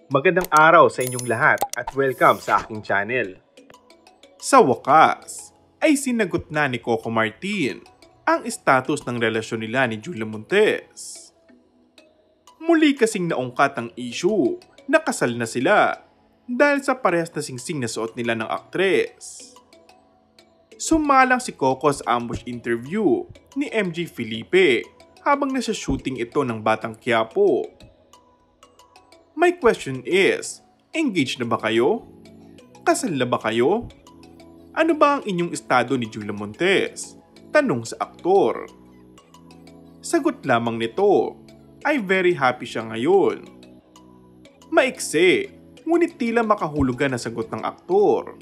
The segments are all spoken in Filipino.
Magandang araw sa inyong lahat at welcome sa aking channel. Sa wakas, ay sinagot na ni Coco Martin ang status ng relasyon nila ni Julia Montes. Muli kasing naungkat ang issue na kasal na sila dahil sa parehas na singsing na suot nila ng aktres. Sumalang si Coco sa ambush interview ni MJ Felipe habang nasa shooting ito ng Batang Quiapo. My question is, engaged na ba kayo? Kasal na ba kayo? Ano ba ang inyong estado ni Julia Montes? Tanong sa aktor. Sagot lamang nito, ay very happy siya ngayon. Maikse, ngunit tila makahulugan na sagot ng aktor.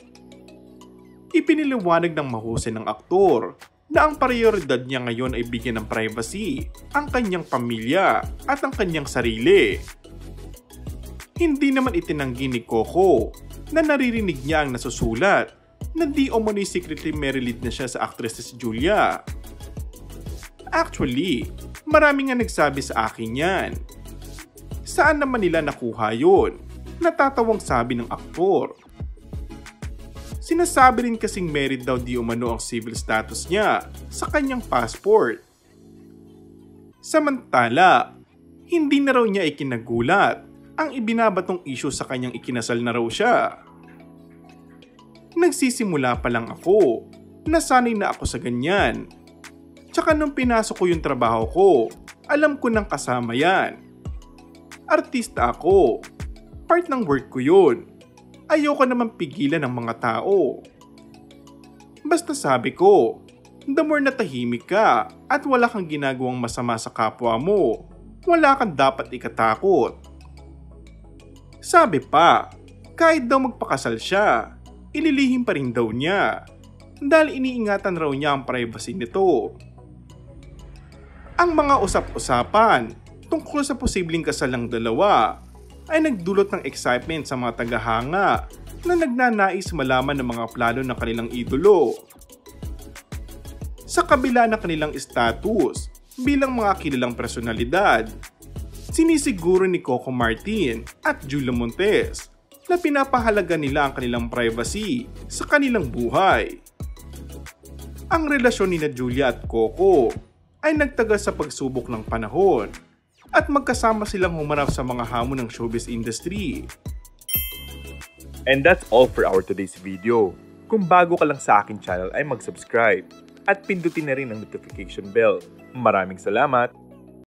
Ipiniliwanag ng mahusay ng aktor na ang prioridad niya ngayon ay bigyan ng privacy ang kanyang pamilya at ang kanyang sarili. Hindi naman itinanggi ni Coco na naririnig niya ang nasusulat na di umano'y secretly married na siya sa actress na si Julia. Actually, marami nga nagsabi sa akin yan. Saan naman nila nakuha yun? Natatawang sabi ng aktor. Sinasabi rin kasing married daw di umano ang civil status niya sa kanyang passport. Samantala, hindi na raw niya ikinagulat ang ibinabatong issue sa kanyang ikinasal na raw siya. Nagsisimula pa lang ako, nasanay na ako sa ganyan. Tsaka nung pinasok ko yung trabaho ko, alam ko nang kasama yan. Artista ako, part ng work ko yun. Ayoko naman pigilan ng mga tao. Basta sabi ko, the more na tahimik ka at wala kang ginagawang masama sa kapwa mo, wala kang dapat ikatakot. Sabi pa, kahit daw magpakasal siya, ililihim pa rin daw niya dahil iniingatan raw niya ang privacy nito. Ang mga usap-usapan tungkol sa posibleng kasal ng dalawa ay nagdulot ng excitement sa mga tagahanga na nagnanais malaman ng mga plano ng kanilang idolo. Sa kabila ng kanilang status bilang mga kilalang personalidad, sinisiguro ni Coco Martin at Julia Montes na pinapahalaga nila ang kanilang privacy sa kanilang buhay. Ang relasyon ni Julia at Coco ay nagtagal sa pagsubok ng panahon at magkasama silang humarap sa mga hamon ng showbiz industry. And that's all for our today's video. Kung bago ka lang sa aking channel ay mag-subscribe at pindutin na rin ang notification bell. Maraming salamat!